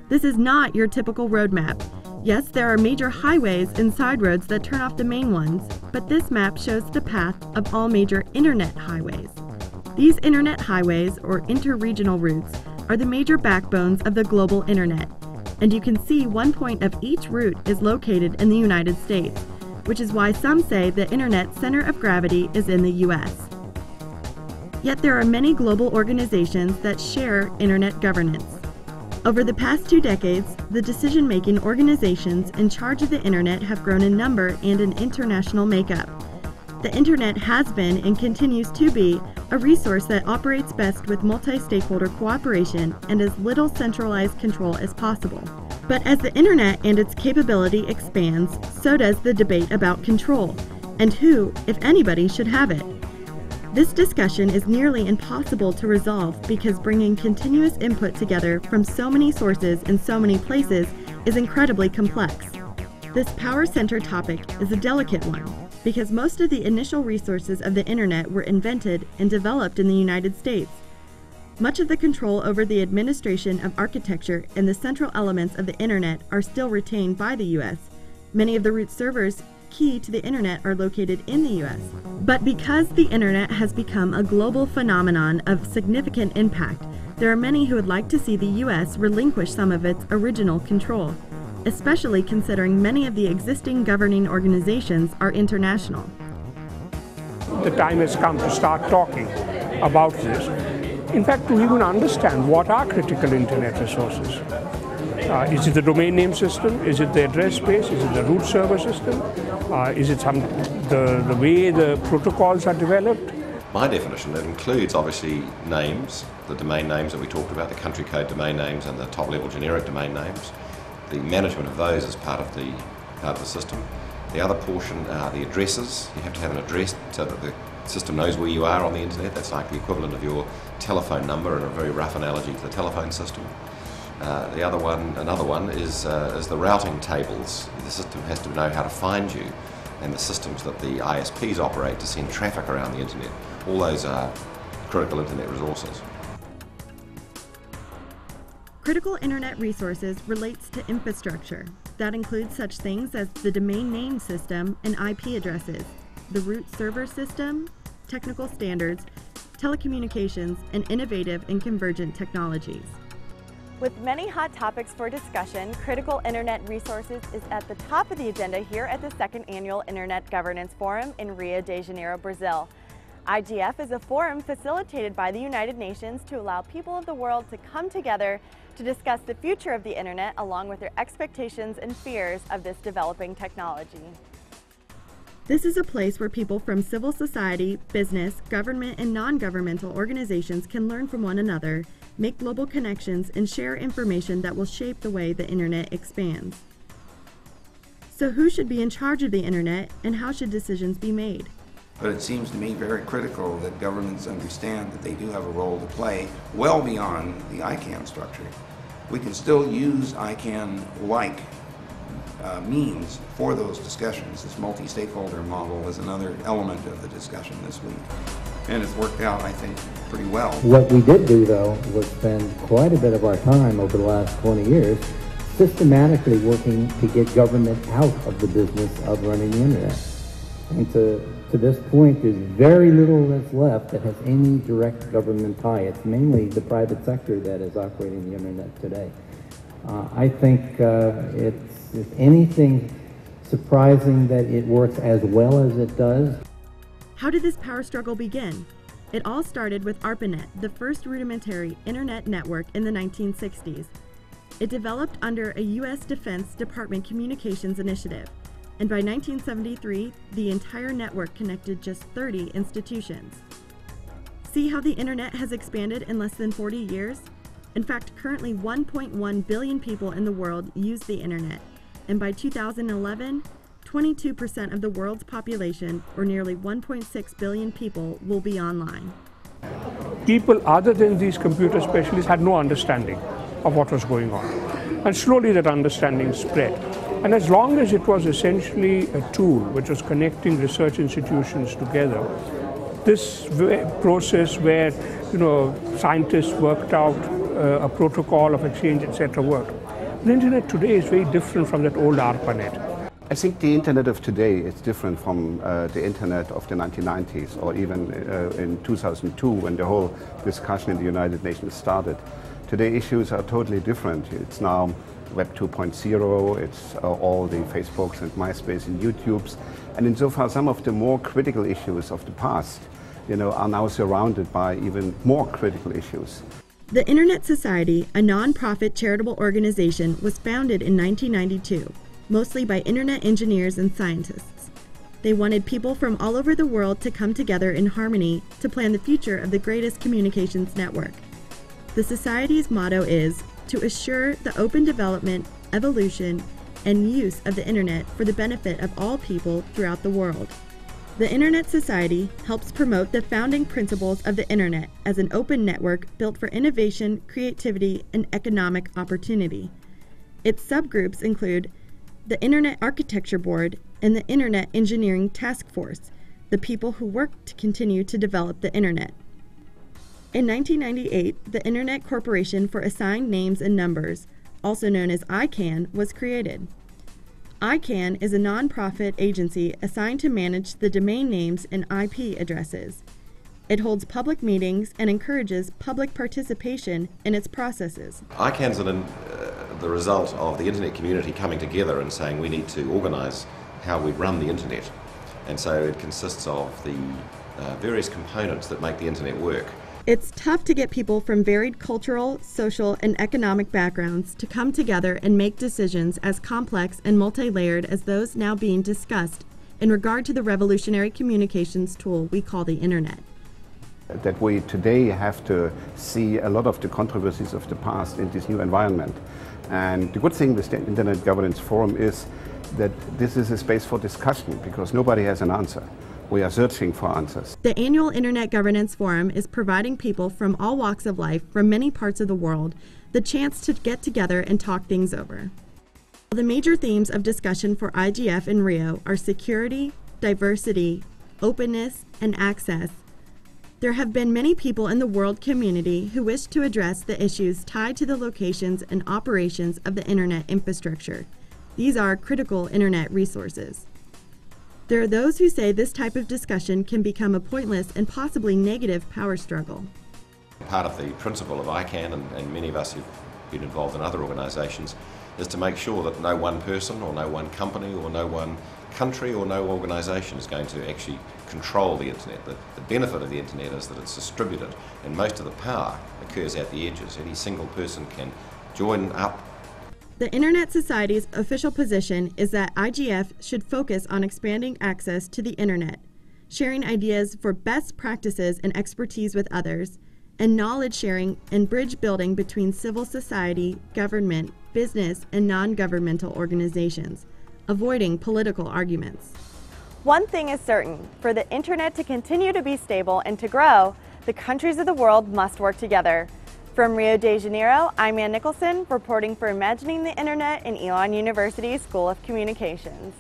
This is not your typical roadmap. Yes, there are major highways and side roads that turn off the main ones, but this map shows the path of all major internet highways. These internet highways, or interregional routes, are the major backbones of the global internet, and you can see one point of each route is located in the United States, which is why some say the internet's center of gravity is in the US. Yet there are many global organizations that share internet governance. Over the past 2 decades, the decision-making organizations in charge of the internet have grown in number and in international makeup. The internet has been and continues to be a resource that operates best with multi-stakeholder cooperation and as little centralized control as possible. But as the internet and its capability expands, so does the debate about control, and who, if anybody, should have it. This discussion is nearly impossible to resolve because bringing continuous input together from so many sources in so many places is incredibly complex. This power center topic is a delicate one because most of the initial resources of the internet were invented and developed in the United States. Much of the control over the administration of architecture and the central elements of the internet are still retained by the US. Many of the root servers key to the internet are located in the US. But because the internet has become a global phenomenon of significant impact, there are many who would like to see the US relinquish some of its original control, especially considering many of the existing governing organizations are international. The time has come to start talking about this. In fact, to even understand what are critical internet resources. Is it the domain name system? Is it the address space? Is it the root server system? Is it the way the protocols are developed? My definition, that includes obviously names, the domain names that we talked about, the country code domain names and the top level generic domain names. The management of those is part of the system. The other portion are the addresses. You have to have an address so that the system knows where you are on the internet. That's like the equivalent of your telephone number in a very rough analogy to the telephone system. Another one is the routing tables. The system has to know how to find you, and the systems that the ISPs operate to send traffic around the internet. All those are critical internet resources. Critical internet resources relates to infrastructure. That includes such things as the domain name system and IP addresses, the root server system, technical standards, telecommunications, and innovative and convergent technologies. With many hot topics for discussion, critical internet resources is at the top of the agenda here at the 2nd Annual Internet Governance Forum in Rio de Janeiro, Brazil. IGF is a forum facilitated by the United Nations to allow people of the world to come together to discuss the future of the internet along with their expectations and fears of this developing technology. This is a place where people from civil society, business, government, and non-governmental organizations can learn from one another, make global connections, and share information that will shape the way the internet expands. So who should be in charge of the internet, and how should decisions be made? But it seems to me very critical that governments understand that they do have a role to play well beyond the ICANN structure. We can still use ICANN-like means for those discussions. This multi-stakeholder model is another element of the discussion this week. And it's worked out, I think, pretty well. What we did do, though, was spend quite a bit of our time over the last 20 years systematically working to get government out of the business of running the internet. And to this point, there's very little that's left that has any direct government tie. It's mainly the private sector that is operating the internet today. I think it's, if anything, surprising that it works as well as it does. How did this power struggle begin? It all started with ARPANET, the first rudimentary internet network in the 1960s. It developed under a U.S. Defense Department communications initiative, and by 1973, the entire network connected just 30 institutions. See how the internet has expanded in less than 40 years? In fact, currently 1.1 billion people in the world use the internet, and by 2011, 22% of the world's population, or nearly 1.6 billion people, will be online. People other than these computer specialists had no understanding of what was going on. And slowly that understanding spread. And as long as it was essentially a tool which was connecting research institutions together, this process where scientists worked out a protocol of exchange, etc., worked. The internet today is very different from that old ARPANET. I think the internet of today is different from the internet of the 1990s or even in 2002 when the whole discussion in the United Nations started. Today issues are totally different. It's now Web 2.0, it's all the Facebooks and MySpace and YouTubes. And insofar some of the more critical issues of the past are now surrounded by even more critical issues. The Internet Society, a non-profit charitable organization, was founded in 1992. Mostly by internet engineers and scientists. They wanted people from all over the world to come together in harmony to plan the future of the greatest communications network. The Society's motto is to assure the open development, evolution, and use of the Internet for the benefit of all people throughout the world. The Internet Society helps promote the founding principles of the Internet as an open network built for innovation, creativity, and economic opportunity. Its subgroups include the Internet Architecture Board, and the Internet Engineering Task Force, the people who work to continue to develop the Internet. In 1998, the Internet Corporation for Assigned Names and Numbers, also known as ICANN, was created. ICANN is a nonprofit agency assigned to manage the domain names and IP addresses. It holds public meetings and encourages public participation in its processes. ICANN's the result of the internet community coming together and saying we need to organise how we run the internet. And so it consists of the various components that make the internet work. It's tough to get people from varied cultural, social, and economic backgrounds to come together and make decisions as complex and multi-layered as those now being discussed in regard to the revolutionary communications tool we call the Internet. That we today have to see a lot of the controversies of the past in this new environment. And the good thing with the Internet Governance Forum is that this is a space for discussion because nobody has an answer. We are searching for answers. The annual Internet Governance Forum is providing people from all walks of life from many parts of the world the chance to get together and talk things over. The major themes of discussion for IGF in Rio are security, diversity, openness, and access. There have been many people in the world community who wish to address the issues tied to the locations and operations of the Internet infrastructure. These are critical Internet resources. There are those who say this type of discussion can become a pointless and possibly negative power struggle. Part of the principle of ICANN, and many of us who've been involved in other organisations, is to make sure that no one person or no one company or no one country or no organisation is going to actually control the internet. The benefit of the internet is that it's distributed and most of the power occurs at the edges. Any single person can join up. The Internet Society's official position is that IGF should focus on expanding access to the Internet, sharing ideas for best practices and expertise with others, and knowledge sharing and bridge building between civil society, government, business, and non-governmental organizations, avoiding political arguments. One thing is certain, for the Internet to continue to be stable and to grow, the countries of the world must work together. From Rio de Janeiro, I'm Ann Nicholson, reporting for Imagining the Internet in Elon University's School of Communications.